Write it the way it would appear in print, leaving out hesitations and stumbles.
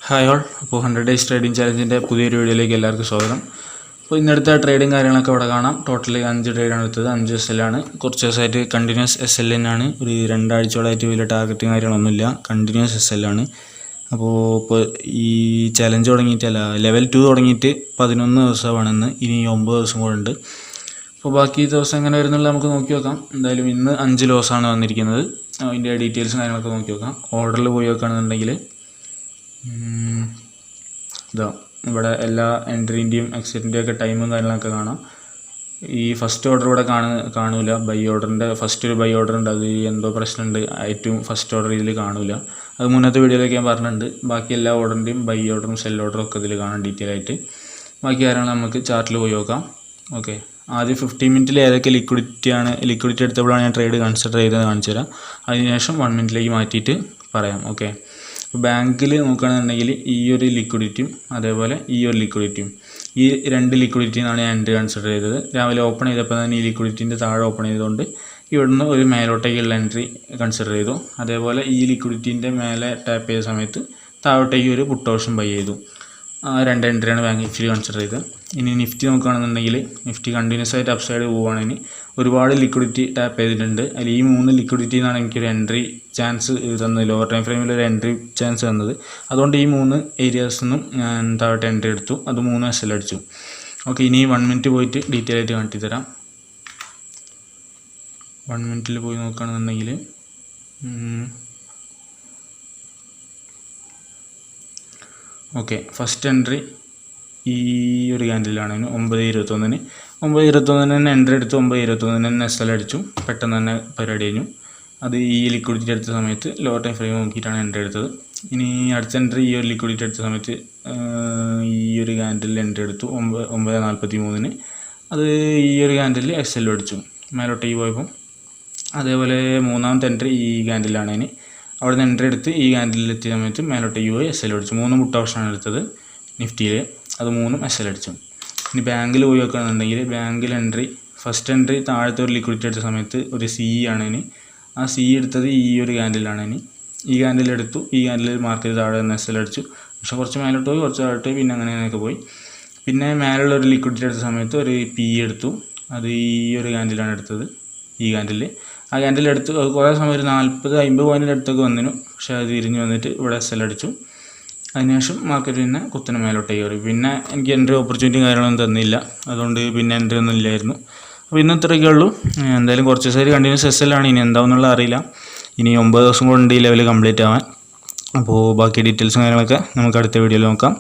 Hi all. അപ്പോൾ 100 days trading ചാലഞ്ചിൻ്റെ പുതിയൊരു വീഡിയോയിലേക്ക് എല്ലാവർക്കും സ്വാഗതം. അപ്പോൾ ഇന്നെടുത്ത ട്രേഡിങ് കാര്യങ്ങളൊക്കെ ഇവിടെ കാണാം. ടോട്ടലി 5 ട്രേഡാണ് എടുത്തത്. 5 SL ആണ്. കുറച്ച് ദിവസമായിട്ട് കണ്ടിന്യൂസ് SL തന്നെയാണ്. ഒരു 2 ആഴ്ചയോളമായിട്ട് വലിയ ടാർഗറ്റും കാര്യങ്ങളൊന്നുമില്ല. കണ്ടിന്യൂസ് SL ആണ്. ഇപ്പോൾ ഈ ചലഞ്ച് തുടങ്ങിയിട്ടല്ല, ലെവൽ 2 തുടങ്ങിയിട്ട് 11 ദിവസമാണെന്ന്. ഇനി 9 ദിവസം കൂടെ ഉണ്ട്. അപ്പോൾ ബാക്കി ദിവസം എങ്ങനെ വരുന്നുള്ളത് നമുക്ക് നോക്കി നോക്കാം. എന്തായാലും ഇന്ന് 5 ലോസാണ് വന്നിരിക്കുന്നത്. അതിൻ്റെ ഡീറ്റെയിൽസും കാര്യങ്ങളൊക്കെ നോക്കി നോക്കാം. ഓർഡറിൽ പോയി നോക്കുകയാണെന്നുണ്ടെങ്കിൽ ഇതാ ഇവിടെ എല്ലാ എൻട്രീൻ്റെയും എക്സിറ്റിൻ്റെയും ഒക്കെ ടൈമും കാര്യങ്ങളൊക്കെ കാണാം. ഈ ഫസ്റ്റ് ഓർഡർ ഇവിടെ കാണൂല. ബൈ ഓർഡറിൻ്റെ ഫസ്റ്റ് ഒരു ബൈ ഓർഡർ ഉണ്ട്. അത് എന്തോ പ്രശ്നമുണ്ട്. ഏറ്റവും ഫസ്റ്റ് ഓർഡർ ഇതിൽ കാണൂല. അത് മുന്നത്തെ വീഡിയോയിലൊക്കെ ഞാൻ പറഞ്ഞിട്ടുണ്ട്. ബാക്കി എല്ലാ ഓർഡറിൻ്റെയും ബൈ ഓർഡറും സെൽ ഓർഡറും ഒക്കെ ഇതിൽ കാണാം ഡീറ്റെയിൽ ആയിട്ട്. ബാക്കി കാര്യങ്ങൾ നമുക്ക് ചാർട്ടിൽ പോയി നോക്കാം. ഓക്കെ, ആദ്യം 15 മിനിറ്റിൽ ഏതൊക്കെ ലിക്വിഡിറ്റി എടുത്തപ്പോഴാണ് ഞാൻ ട്രേഡ് കൺസിഡർ ചെയ്തത് കാണിച്ചു തരാം. അതിനുശേഷം 1 മിനിറ്റിലേക്ക് മാറ്റിയിട്ട് പറയാം. ഓക്കെ, ബാങ്കിൽ നോക്കുകയാണെന്നുണ്ടെങ്കിൽ ഈ ഒരു ലിക്വിഡിറ്റിയും അതേപോലെ ഈ ഒരു ലിക്വിഡിറ്റിയും, ഈ 2 ലിക്വിഡിറ്റിന്നാണ് ഞാൻ എൻട്രി കൺസിഡർ ചെയ്തത്. രാവിലെ ഓപ്പൺ ചെയ്തപ്പോൾ തന്നെ ഈ ലിക്വിഡിറ്റിൻ്റെ താഴെ ഓപ്പൺ ചെയ്തുകൊണ്ട് ഇവിടുന്ന് ഒരു മേലോട്ടേക്കുള്ള എൻട്രി കൺസിഡർ ചെയ്തു. അതേപോലെ ഈ ലിക്വിഡിറ്റിൻ്റെ മേലെ ടാപ്പ് ചെയ്ത സമയത്ത് താഴോട്ടേക്ക് ഒരു പുട്ട് ഓപ്ഷൻ ബൈ ചെയ്തു. 2 എൻട്രിയാണ് ബാങ്ക് നിഫ്റ്റി കൺസിഡർ ചെയ്തത്. ഇനി നിഫ്റ്റി നോക്കുകയാണെന്നുണ്ടെങ്കിൽ നിഫ്റ്റി കണ്ടിന്യൂസ് ആയിട്ട് അപ്പ് സൈഡ് പോവുകയാണെങ്കിൽ ഒരുപാട് ലിക്വിഡിറ്റി ടാപ്പ് ചെയ്തിട്ടുണ്ട്. അതിൽ ഈ 3 ലിക്വിഡിറ്റി എന്നാണ് എനിക്കൊരു എൻട്രി ചാൻസ് തന്നത്. ലോവർ ടൈം ഫ്രെയിമിൽ ഒരു എൻട്രി ചാൻസ് തന്നത്. അതുകൊണ്ട് ഈ 3 ഏരിയാസിൽ നിന്നും ഞാൻ താഴോട്ട് എൻട്രി എടുത്തു. അത് 3 SL അടിച്ചു. ഓക്കെ, ഇനി 1 മിനിറ്റ് പോയിട്ട് ഡീറ്റെയിൽ ആയിട്ട് കാണിച്ചു തരാം. 1 മിനിറ്റിൽ പോയി നോക്കുകയാണെന്നുണ്ടെങ്കിൽ ഓക്കെ, ഫസ്റ്റ് എൻട്രി ഈ ഒരു ക്യാൻഡിലാണ് 9:21. 9:21 തന്നെ എൻട്രി എടുത്തു. 9:21 തന്നെ SL അടിച്ചു. പെട്ടെന്ന് തന്നെ പരിപാടി കഴിഞ്ഞു. അത് ഈ ലിക്വിഡിറ്റി എടുത്ത സമയത്ത് ലോവർ ടൈം ഫ്രെയിം നോക്കിയിട്ടാണ് എൻട്രി എടുത്തത്. ഇനി അടുത്ത എൻട്രി ഈ ഒരു ലിക്വിഡിറ്റി എടുത്ത സമയത്ത് ഈ ഒരു ക്യാൻഡിൽ എൻട്രി എടുത്തു 9:43. അത് ഈ ഒരു ക്യാൻഡിൽ SL അടിച്ചു മേലോട്ടേക്ക് പോയപ്പോൾ. അതേപോലെ മൂന്നാമത്തെ എൻട്രി ഈ ക്യാൻഡിലാണ്. ഇനി അവിടെ നിന്ന് എൻട്രി എടുത്ത് ഈ ക്യാൻഡിൽ എത്തിയ സമയത്ത് മേലോട്ടേക്ക് പോയി SL അടിച്ചു. 3 പുട്ട് ഓപ്ഷനാണ് എടുത്തത് നിഫ്റ്റിയിൽ. അത് 3 SL അടിച്ചു. ഇനി ബാങ്കിൽ പോയി വെക്കുകയാണെന്നുണ്ടെങ്കിൽ ബാങ്കിൽ എൻട്രി ഫസ്റ്റ് എൻട്രി താഴത്തെ ഒരു ലിക്വിഡിറ്റി എടുത്ത സമയത്ത് ഒരു CE ആണ്. ഇനി ആ CE എടുത്തത് ഈ ഒരു ക്യാൻഡിലാണ്. ഇനി ഈ ക്യാൻഡിൽ എടുത്തു. ഈ ക്യാൻഡിൽ മാർക്കറ്റ് താഴെ നിന്ന് SL അടിച്ചു. പക്ഷേ കുറച്ച് മേലോട്ട് പോയി, കുറച്ച് താഴോട്ട് പോയി, പിന്നെ അങ്ങനെയൊക്കെ പോയി. പിന്നെ മേലുള്ള ഒരു ലിക്വിഡിറ്റി എടുത്ത സമയത്ത് ഒരു PE എടുത്തു. അത് ഈ ഒരു ക്യാൻഡിലാണ് എടുത്തത്. ഈ ക്യാൻഡിൽ ആ ക്യാൻഡിൽ എടുത്ത് അത് കുറേ സമയം ഒരു 40-50 പോയിൻറ്റിൻ്റെ അടുത്തൊക്കെ വന്നിനു. പക്ഷേ അത് തിരിഞ്ഞ് വന്നിട്ട് ഇവിടെ SL അടിച്ചു. അതിനുശേഷം മാർക്കറ്റ് പിന്നെ കുത്തനെ മേലോട്ടേക്ക് കയറി. പിന്നെ എനിക്ക് എൻട്രി ഓപ്പർച്യൂണിറ്റി കാര്യങ്ങളൊന്നും തന്നില്ല. അതുകൊണ്ട് പിന്നെ എൻട്രി ഒന്നും ഇല്ലായിരുന്നു. അപ്പോൾ ഇന്ന് ഇത്രയൊക്കെ ഉള്ളൂ. എന്തായാലും കുറച്ച് ദിവസമായിട്ട് കണ്ടിന്യൂസ് SL ആണ്. ഇനി എന്താണെന്നുള്ള അറിയില്ല. ഇനി 9 ദിവസം കൊണ്ട് ഈ ലെവൽ കംപ്ലീറ്റ് ആവാൻ. അപ്പോൾ ബാക്കി ഡീറ്റെയിൽസും കാര്യങ്ങളൊക്കെ നമുക്ക് അടുത്ത വീഡിയോയിൽ നോക്കാം.